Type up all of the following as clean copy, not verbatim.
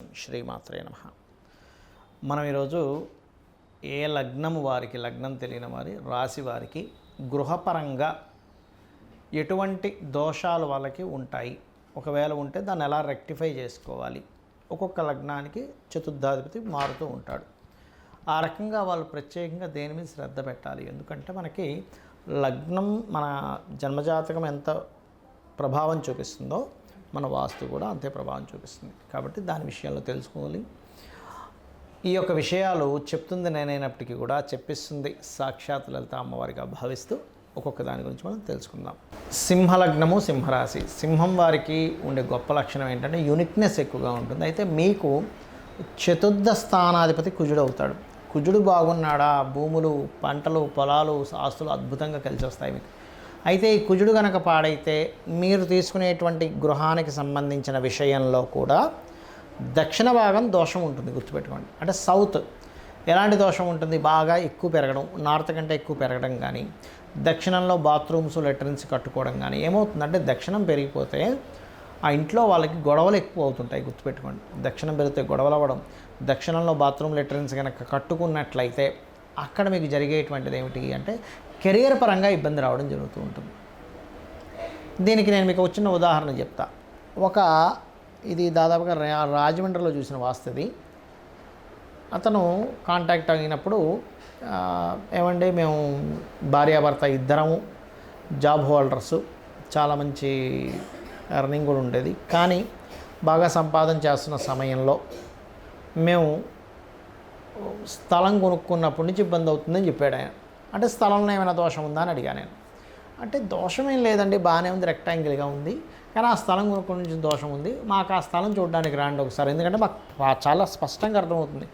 శ్రీమాత్రే నమః. మనం ఈరోజు ఏ లగ్నం వారికి, లగ్నం తెలియని వారి రాశి వారికి గృహపరంగా ఎటువంటి దోషాలు వాళ్ళకి ఉంటాయి, ఒకవేళ ఉంటే దాన్ని ఎలా రెక్టిఫై చేసుకోవాలి. ఒక్కొక్క లగ్నానికి చతుర్థాధిపతి మారుతూ ఉంటాడు. ఆ రకంగా వాళ్ళు ప్రత్యేకంగా దేని మీద శ్రద్ధ పెట్టాలి. ఎందుకంటే మనకి లగ్నం మన జన్మజాతకం ఎంత ప్రభావం చూపిస్తుందో మన వాస్తు కూడా అంతే ప్రభావం చూపిస్తుంది. కాబట్టి దాని విషయాల్లో తెలుసుకోవాలి. ఈ యొక్క విషయాలు చెప్తుంది నేనైనప్పటికీ కూడా చెప్పిస్తుంది సాక్షాత్ లలిత అమ్మవారిగా భావిస్తూ ఒక్కొక్క దాని గురించి మనం తెలుసుకుందాం. సింహలగ్నము, సింహరాశి. సింహం వారికి ఉండే గొప్ప లక్షణం ఏంటంటే యూనిక్నెస్ ఎక్కువగా ఉంటుంది. అయితే మీకు చతుర్థ స్థానాధిపతి కుజుడు అవుతాడు. కుజుడు బాగున్నాడా, భూములు, పంటలు, పొలాలు, ఆస్తులు అద్భుతంగా కలిసి వస్తాయి మీకు. అయితే ఈ కుజుడు కనుక పాడైతే మీరు తీసుకునేటువంటి గృహానికి సంబంధించిన విషయంలో కూడా దక్షిణ భాగం దోషం ఉంటుంది, గుర్తుపెట్టుకోండి. అంటే సౌత్ ఎలాంటి దోషం ఉంటుంది, బాగా ఎక్కువ పెరగడం, నార్త్ కంటే ఎక్కువ పెరగడం కానీ, దక్షిణంలో బాత్రూమ్స్, లెట్రిన్స్ కట్టుకోవడం కానీ. ఏమవుతుందంటే దక్షిణం పెరిగిపోతే ఆ ఇంట్లో వాళ్ళకి గొడవలు ఎక్కువ అవుతుంటాయి, గుర్తుపెట్టుకోండి. దక్షిణం పెరిగితే గొడవలు అవ్వడం, దక్షిణంలో బాత్రూమ్, లెట్రిన్స్ కనుక కట్టుకున్నట్లయితే అక్కడ మీకు జరిగేటువంటిది ఏమిటి అంటే కెరియర్ పరంగా ఇబ్బంది రావడం జరుగుతూ ఉంటుంది. దీనికి నేను మీకు వచ్చిన ఉదాహరణ చెప్తా. ఇది దాదాపుగా రాజమండ్రిలో చూసిన వాస్తది. అతను కాంటాక్ట్ అయినప్పుడు ఏమంటే మేము భార్యాభర్త ఇద్దరము జాబ్ హోల్డర్సు, చాలా మంచి ఎర్నింగ్ కూడా ఉండేది. కానీ బాగా సంపాదన చేస్తున్న సమయంలో మేము స్థలం కొనుక్కున్నప్పటి నుంచి ఇబ్బంది అవుతుందని చెప్పాడు ఆయన. అంటే స్థలంలో ఏమైనా దోషం ఉందా అని అడిగాను నేను. అంటే దోషం ఏం లేదండి, బాగానే ఉంది, రెక్టాంగిల్గా ఉంది, కానీ ఆ స్థలం కొనుక్కున్న నుంచి దోషం ఉంది, మాకు ఆ స్థలం చూడడానికి రాండి ఒకసారి, ఎందుకంటే మాకు చాలా స్పష్టంగా అర్థమవుతుంది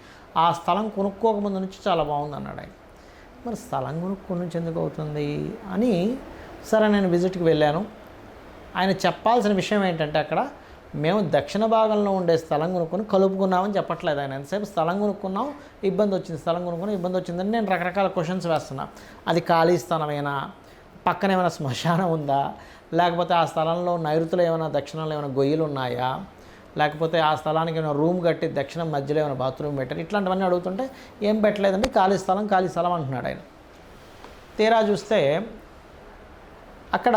ఆ స్థలం కొనుక్కోకముందు నుంచి చాలా బాగుంది అన్నాడు ఆయన. మరి స్థలం కొనుక్కున్న నుంచి ఎందుకు అవుతుంది అని సరే నేను విజిట్కి వెళ్ళాను. ఆయన చెప్పాల్సిన విషయం ఏంటంటే అక్కడ మేము దక్షిణ భాగంలో ఉండే స్థలం కొనుక్కొని కలుపుకున్నామని చెప్పట్లేదు ఆయన. ఎంతసేపు స్థలం కొనుక్కున్నాం, ఇబ్బంది వచ్చింది, స్థలం కొనుక్కున్నాం, ఇబ్బంది వచ్చిందని నేను రకరకాల క్వశ్చన్స్ వేస్తున్నా. అది ఖాళీ స్థలమేనా, పక్కన ఏమైనా శ్మశానం ఉందా, లేకపోతే ఆ స్థలంలో నైరుతిలో ఏమైనా, దక్షిణంలో ఏమైనా గొయ్యలు ఉన్నాయా, లేకపోతే ఆ స్థలానికి ఏమైనా రూమ్ కట్టి దక్షిణం మధ్యలో ఏమైనా బాత్రూమ్ పెట్టారు, ఇట్లాంటివన్నీ అడుగుతుంటే ఏం పెట్టలేదండి, ఖాళీ స్థలం అంటున్నాడు ఆయన. తీరా చూస్తే అక్కడ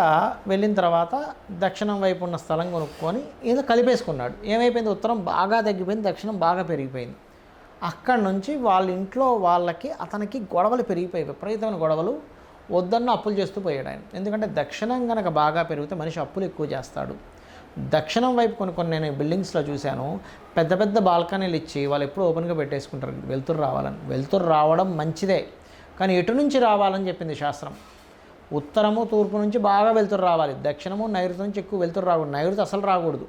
వెళ్ళిన తర్వాత దక్షిణం వైపు ఉన్న స్థలం కొనుక్కొని ఏదో కలిపేసుకున్నాడు. ఏమైపోయింది, ఉత్తరం బాగా తగ్గిపోయింది, దక్షిణం బాగా పెరిగిపోయింది. అక్కడి నుంచి వాళ్ళ ఇంట్లో వాళ్ళకి అతనికి గొడవలు పెరిగిపోయాయి, విపరీతమైన గొడవలు. వద్దన్న అప్పులు చేస్తూ పోయాడు ఆయన. ఎందుకంటే దక్షిణం కనుక బాగా పెరిగితే మనిషి అప్పులు ఎక్కువ చేస్తాడు. దక్షిణం వైపు కొన్ని నేను బిల్డింగ్స్లో చూశాను, పెద్ద పెద్ద బాల్కనీలు ఇచ్చి వాళ్ళు ఎప్పుడు ఓపెన్గా పెట్టేసుకుంటారు వెలుతురు రావాలని. వెలుతురు రావడం మంచిదే, కానీ ఎటు నుంచి రావాలని చెప్పింది శాస్త్రం. ఉత్తరము, తూర్పు నుంచి బాగా వెలుతురు రావాలి, దక్షిణము, నైరుతి నుంచి ఎక్కువ వెలుతురు రాకూడదు. నైరుతి అసలు రాకూడదు.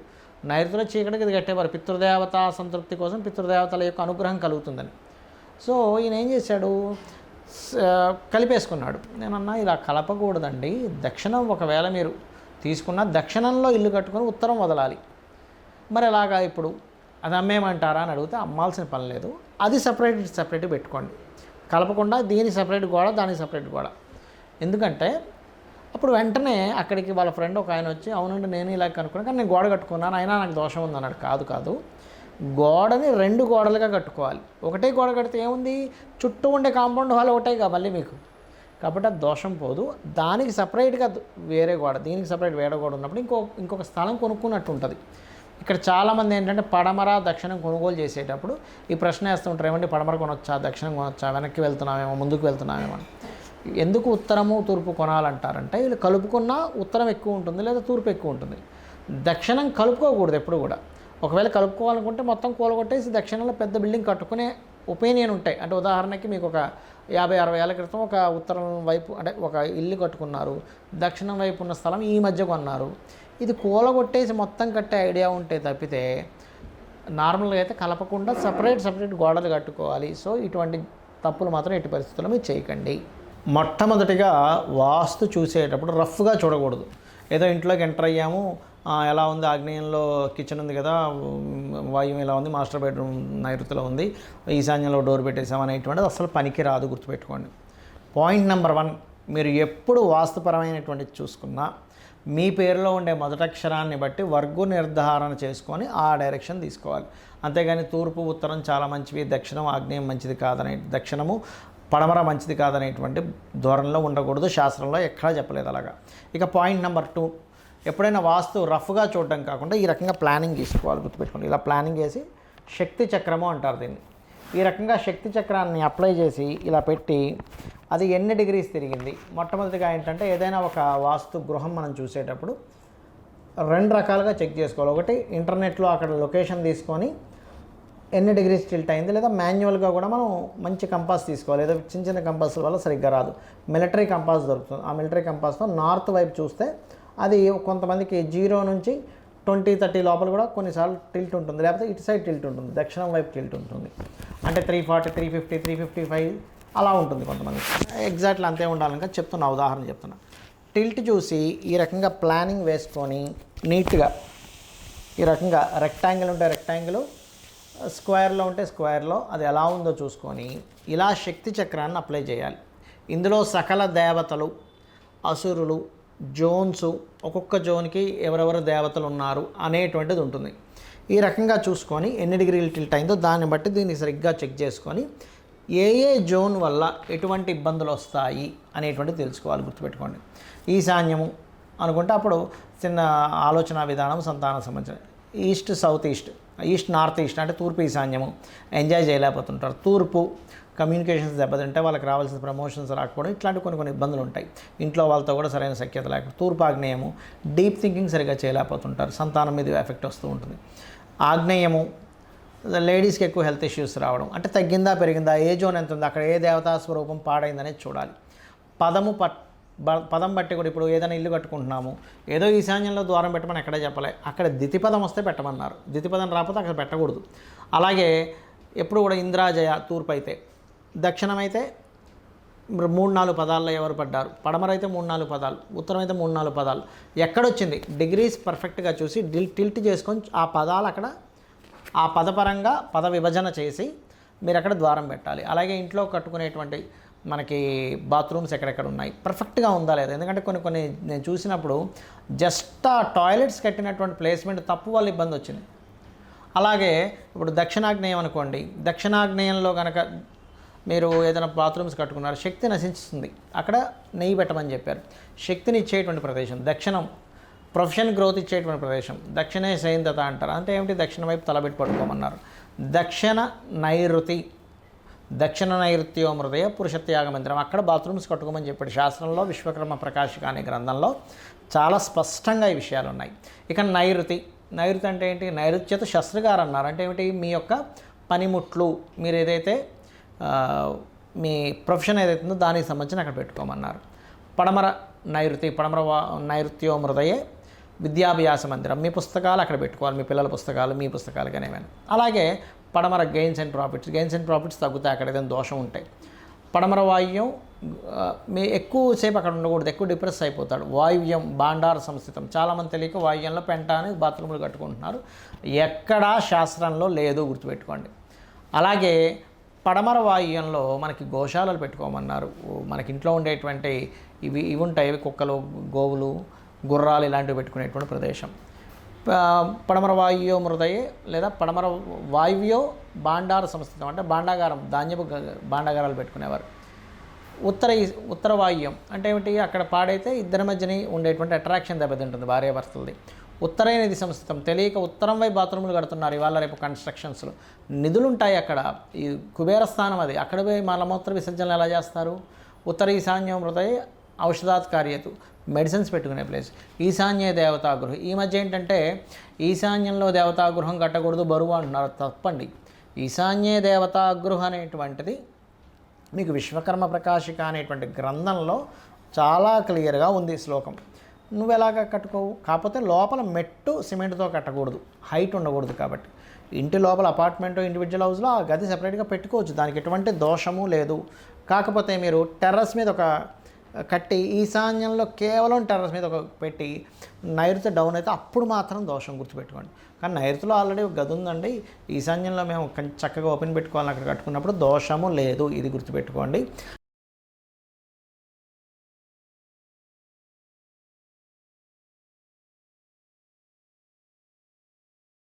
నైరుతిలో చీకటికి ఇది కట్టేవారు, పితృదేవత సంతృప్తి కోసం, పితృదేవతల యొక్క అనుగ్రహం కలుగుతుందని. సో ఈయన ఏం చేశాడు, కలిపేసుకున్నాడు. నేనన్నా ఇలా కలపకూడదండి, దక్షిణం ఒకవేళ మీరు తీసుకున్న దక్షిణంలో ఇల్లు కట్టుకొని ఉత్తరం వదలాలి. మరి ఎలాగా ఇప్పుడు అది అమ్మేమంటారా అని అడిగితే అమ్మాల్సిన పని లేదు, అది సపరేట్ పెట్టుకోండి, కలపకుండా దీని సపరేట్ గోడ, దానికి సపరేట్ గోడ. ఎందుకంటే అప్పుడు వెంటనే అక్కడికి వాళ్ళ ఫ్రెండ్ ఒక ఆయన వచ్చి, అవునండి నేను ఇలా కనుక్కున్నాను, కానీ నేను గోడ కట్టుకున్నాను, అయినా నాకు దోషం ఉంది అన్నాడు. కాదు, గోడని 2 గోడలుగా కట్టుకోవాలి. ఒకటే గోడ కడితే ఏముంది, చుట్టూ ఉండే కాంపౌండ్ హాల్ ఒకటే మళ్ళీ మీకు, కాబట్టి అది దోషం పోదు. దానికి సపరేట్గా వేరే గోడ, దీనికి సపరేట్ వేరే గోడ ఉన్నప్పుడు ఇంకొక స్థలం కొనుక్కున్నట్టు ఉంటుంది. ఇక్కడ చాలామంది ఏంటంటే పడమర, దక్షిణం కొనుగోలు చేసేటప్పుడు ఈ ప్రశ్న వేస్తుంటారు, ఏమంటే పడమర కొనొచ్చా, దక్షిణం కొనొచ్చా, వెనక్కి వెళ్తున్నామేమో, ముందుకు వెళ్తున్నామేమో అని. ఎందుకు ఉత్తరము, తూర్పు కొనాలంటారంటే వీళ్ళు కలుపుకున్నా ఉత్తరం ఎక్కువ ఉంటుంది లేదా తూర్పు ఎక్కువ ఉంటుంది. దక్షిణం కలుపుకోకూడదు ఎప్పుడు కూడా. ఒకవేళ కలుపుకోవాలనుకుంటే మొత్తం కూలగొట్టేసి దక్షిణంలో పెద్ద బిల్డింగ్ కట్టుకునే ఒపీనియన్ ఉంటాయి. అంటే ఉదాహరణకి మీకు ఒక 50-60 ఏళ్ళ క్రితం ఒక ఉత్తరం వైపు అంటే ఒక ఇల్లు కట్టుకున్నారు, దక్షిణం వైపు ఉన్న స్థలం ఈ మధ్య కొన్నారు. ఇది కూలగొట్టేసి మొత్తం కట్టే ఐడియా ఉంటే తప్పితే నార్మల్గా అయితే కలపకుండా సపరేట్ గోడలు కట్టుకోవాలి. సో ఇటువంటి తప్పులు మాత్రం ఎట్టి పరిస్థితుల్లో మీరు చేయకండి. మొట్టమొదటిగా వాస్తు చూసేటప్పుడు రఫ్గా చూడకూడదు. ఏదో ఇంట్లోకి ఎంటర్ అయ్యాము, ఎలా ఉంది, ఆగ్నేయంలో కిచెన్ ఉంది కదా, వాయువు ఎలా ఉంది, మాస్టర్ బెడ్రూమ్ నైరుతిలో ఉంది, ఈశాన్యంలో డోర్ పెట్టేసాం అనేటువంటిది అసలు పనికి రాదు, గుర్తుపెట్టుకోండి. పాయింట్ నెంబర్ 1, మీరు ఎప్పుడు వాస్తుపరమైనటువంటిది చూసుకున్నా మీ పేరులో ఉండే మొదటి అక్షరాన్ని బట్టి వర్గు నిర్ధారణ చేసుకొని ఆ డైరెక్షన్ తీసుకోవాలి. అంతేగాని తూర్పు ఉత్తరం చాలా మంచివి, దక్షిణం ఆగ్నేయం మంచిది కాదనే, దక్షిణము పడమర మంచిది కాదనేటువంటి ధోరణిలో ఉండకూడదు. శాస్త్రంలో ఎక్కడా చెప్పలేదు అలాగా. ఇక పాయింట్ నెంబర్ 2, ఎప్పుడైనా వాస్తు రఫ్గా చూడడం కాకుండా ఈ రకంగా ప్లానింగ్ తీసుకోవాలి. గుర్తుపెట్టుకోండి. ఇలా ప్లానింగ్ చేసి శక్తి చక్రము అంటారు దీన్ని. ఈ రకంగా శక్తి చక్రాన్ని అప్లై చేసి ఇలా పెట్టి అది ఎన్ని డిగ్రీస్ తిరిగింది. మొట్టమొదటిగా ఏంటంటే ఏదైనా ఒక వాస్తు గృహం మనం చూసేటప్పుడు 2 రకాలుగా చెక్ చేసుకోవాలి. ఒకటి ఇంటర్నెట్లో అక్కడ లొకేషన్ తీసుకొని ఎన్ని డిగ్రీస్ టిల్ట్ అయింది, లేదా మాన్యువల్గా కూడా మనం మంచి కంపాస్ తీసుకోవాలి. ఏదో చిన్న చిన్న కంపాస్ వల్ల సరిగ్గా రాదు. మిలిటరీ కంపాస్ దొరుకుతుంది. ఆ మిలిటరీ కంపాస్తో నార్త్ వైపు చూస్తే అది కొంతమందికి 0 నుంచి 20-30 లోపల కూడా కొన్నిసార్లు టిల్ట్ ఉంటుంది, లేకపోతే ఇటు సైడ్ టిల్ట్ ఉంటుంది, దక్షిణం వైపు టిల్ట్ ఉంటుంది. అంటే 340, 350, 355 అలా ఉంటుంది కొంతమంది. ఎగ్జాక్ట్లీ అంతే ఉండాలని చెప్తున్నా, ఉదాహరణ చెప్తున్నా. టిల్ట్ చూసి ఈ రకంగా ప్లానింగ్ వేసుకొని నీట్గా ఈ రకంగా రెక్టాంగిల్ ఉంటే రెక్టాంగిల్, స్క్వేర్లో ఉంటే స్క్వేర్లో అది ఎలా ఉందో చూసుకొని ఇలా శక్తి చక్రాన్ని అప్లై చేయాలి. ఇందులో సకల దేవతలు, అసురులు, జోన్స్, ఒక్కొక్క జోన్కి ఎవరెవరు దేవతలు ఉన్నారు అనేటువంటిది ఉంటుంది. ఈ రకంగా చూసుకొని ఎన్ని డిగ్రీలు టిల్ట్ అయిందో దాన్ని బట్టి దీన్ని సరిగ్గా చెక్ చేసుకొని ఏ జోన్ వల్ల ఎటువంటి ఇబ్బందులు వస్తాయి అనేటువంటిది తెలుసుకోవాలి. గుర్తుపెట్టుకోండి. ఈశాన్యము అనుకుంటే అప్పుడు చిన్న ఆలోచన విధానం సంతానం సంబంధించిన. East south east, east north east అంటే తూర్పు ఈశాన్యము ఎంజాయ్ చేయలేకపోతుంటారు. తూర్పు కమ్యూనికేషన్స్ దెబ్బతింటే వాళ్ళకి రావాల్సిన ప్రమోషన్స్ రాకపోవడం, ఇట్లాంటి కొన్ని ఇబ్బందులు ఉంటాయి. ఇంట్లో వాళ్ళతో కూడా సరైన సఖ్యత లేకపోతే. తూర్పు ఆగ్నేయము డీప్ థింకింగ్ సరిగ్గా చేయలేకపోతుంటారు, సంతానం మీద ఎఫెక్ట్ వస్తూ ఉంటుంది. ఆగ్నేయము లేడీస్కి ఎక్కువ హెల్త్ ఇష్యూస్ రావడం, అంటే తగ్గిందా పెరిగిందా, ఏ జోన్ ఎంత ఉంది, అక్కడ ఏ దేవతా స్వరూపం పాడైందనేది చూడాలి. పదం బట్టి కూడా ఇప్పుడు ఏదైనా ఇల్లు కట్టుకుంటున్నాము, ఏదో ఈశాన్యంలో ద్వారం పెట్టమని ఎక్కడే చెప్పలే, అక్కడ దితిపదం వస్తే పెట్టమన్నారు. దితిపదం రాకపోతే అక్కడ పెట్టకూడదు. అలాగే ఎప్పుడు కూడా ఇంద్రాజయ తూర్పు అయితే, దక్షిణం అయితే 3-4 పదాల్లో ఎవరు పడ్డారు, పడమర అయితే 3-4 పదాలు, ఉత్తరం అయితే 3-4 పదాలు, ఎక్కడొచ్చింది డిగ్రీస్ పర్ఫెక్ట్గా చూసి టిల్ట్ చేసుకొని ఆ పదాలు అక్కడ ఆ పదపరంగా పద విభజన చేసి మీరు అక్కడ ద్వారం పెట్టాలి. అలాగే ఇంట్లో కట్టుకునేటువంటి మనకి బాత్రూమ్స్ ఎక్కడెక్కడ ఉన్నాయి పర్ఫెక్ట్గా ఉందా లేదా. ఎందుకంటే కొన్ని నేను చూసినప్పుడు జస్ట్ ఆ టాయిలెట్స్ కట్టినటువంటి ప్లేస్మెంట్ తప్పు వల్ల ఇబ్బంది వచ్చింది. అలాగే ఇప్పుడు దక్షిణాగ్నేయం అనుకోండి, దక్షిణాగ్నేయంలో కనుక మీరు ఏదైనా బాత్రూమ్స్ కట్టుకున్నారు, శక్తి నశిస్తుంది, అక్కడ నెయ్యి పెట్టమని చెప్పారు. శక్తిని ఇచ్చేటువంటి ప్రదేశం దక్షిణం, ప్రొఫెషన్ గ్రోత్ ఇచ్చేటువంటి ప్రదేశం. దక్షిణే సైంధత అంటారు. అంటే ఏమిటి, దక్షిణ వైపు తలబెట్టి పడుకోమన్నారు. దక్షిణ నైరుతి, దక్షిణ నైరుత్యో హృదయ పురుషత్యాగ మందిరం, అక్కడ బాత్రూమ్స్ కట్టుకోమని చెప్పాడు శాస్త్రంలో. విశ్వకర్మ ప్రకాశిక అనే గ్రంథంలో చాలా స్పష్టంగా ఈ విషయాలు ఉన్నాయి. ఇక నైరుతి అంటే ఏంటి, నైరుత్యత శస్త్రగారు అన్నారు. అంటే ఏమిటి, మీ యొక్క పనిముట్లు, మీరు ఏదైతే మీ ప్రొఫెషన్ ఏదైతే ఉందో దానికి సంబంధించిన అక్కడ పెట్టుకోమన్నారు. పడమర నైరుత్యో హృదయే విద్యాభ్యాస మందిరం, మీ పుస్తకాలు అక్కడ పెట్టుకోవాలి, మీ పిల్లల పుస్తకాలు, మీ పుస్తకాలు కానీ ఏమైనా. అలాగే పడమర గెయిన్స్ అండ్ ప్రాఫిట్స్ తగ్గుతాయి అక్కడ ఏదైనా దోషం ఉంటాయి. పడమర వాయువ్యం మీ ఎక్కువసేపు అక్కడ ఉండకూడదు, ఎక్కువ డిప్రెస్ అయిపోతాడు. వాయువ్యం భాండార సంస్థితం, చాలామంది తెలియక వాయువ్యంలో పెంట అని బాత్రూములు కట్టుకుంటున్నారు, ఎక్కడా శాస్త్రంలో లేదు, గుర్తుపెట్టుకోండి. అలాగే పడమర వాయువ్యంలో మనకి గోశాలలు పెట్టుకోమన్నారు. మనకి ఇంట్లో ఉండేటువంటి ఇవి ఉంటాయి, కుక్కలు, గోవులు, గుర్రాలు ఇలాంటివి పెట్టుకునేటువంటి ప్రదేశం. పడమర వాయువ్యో హృదయే లేదా పడమర వాయువ్యో భాండార సంస్థితం, అంటే భాండాగారం, ధాన్యపు భాండాగారాలు పెట్టుకునేవారు. ఉత్తర వాయువ్యం అంటే ఏమిటి, అక్కడ పాడైతే ఇద్దరి మధ్యని ఉండేటువంటి అట్రాక్షన్ దెబ్బతింటుంది భార్యాభర్తలది. ఉత్తరైనది సంస్థితం, తెలియక ఉత్తరం వైపు బాత్రూములు కడుతున్నారు ఇవాళ రేపు కన్స్ట్రక్షన్స్లో. నిధులు ఉంటాయి అక్కడ, ఈ కుబేర స్థానం అది, అక్కడ పోయి మలమూత్ర విసర్జనలు ఎలా చేస్తారు. ఉత్తర ఈశాన్యం హృదయ ఔషధాత్ కార్యతు, మెడిసిన్స్ పెట్టుకునే ప్లేస్. ఈశాన్య దేవతాగృహం, ఈ మధ్య ఏంటంటే ఈశాన్యంలో దేవతాగృహం కట్టకూడదు బరువు అంటున్నారు, తప్పండి. ఈశాన్య దేవతాగృహం అనేటువంటిది మీకు విశ్వకర్మ ప్రకాశిక అనేటువంటి గ్రంథంలో చాలా క్లియర్గా ఉంది శ్లోకం. నువ్వు ఎలాగ కట్టుకోవు, కాకపోతే లోపల మెట్టు సిమెంట్తో కట్టకూడదు, హైట్ ఉండకూడదు. కాబట్టి ఇంటి లోపల అపార్ట్మెంట్ ఇండివిజువల్ హౌస్లో ఆ గది సెపరేట్గా పెట్టుకోవచ్చు, దానికి ఎటువంటి దోషము లేదు. కాకపోతే మీరు టెర్రస్ మీద ఒక కట్టి ఈశాన్యంలో కేవలం టెర్రస్ మీద ఒక పెట్టి నైరుతి డౌన్ అయితే అప్పుడు మాత్రం దోషం, గుర్తుపెట్టుకోండి. కానీ నైరుతిలో ఆల్రెడీ ఒక గది ఉందండి, ఈశాన్యంలో మేము చక్కగా ఓపెన్ పెట్టుకోవాలని అక్కడ కట్టుకున్నప్పుడు దోషము లేదు, ఇది గుర్తుపెట్టుకోండి.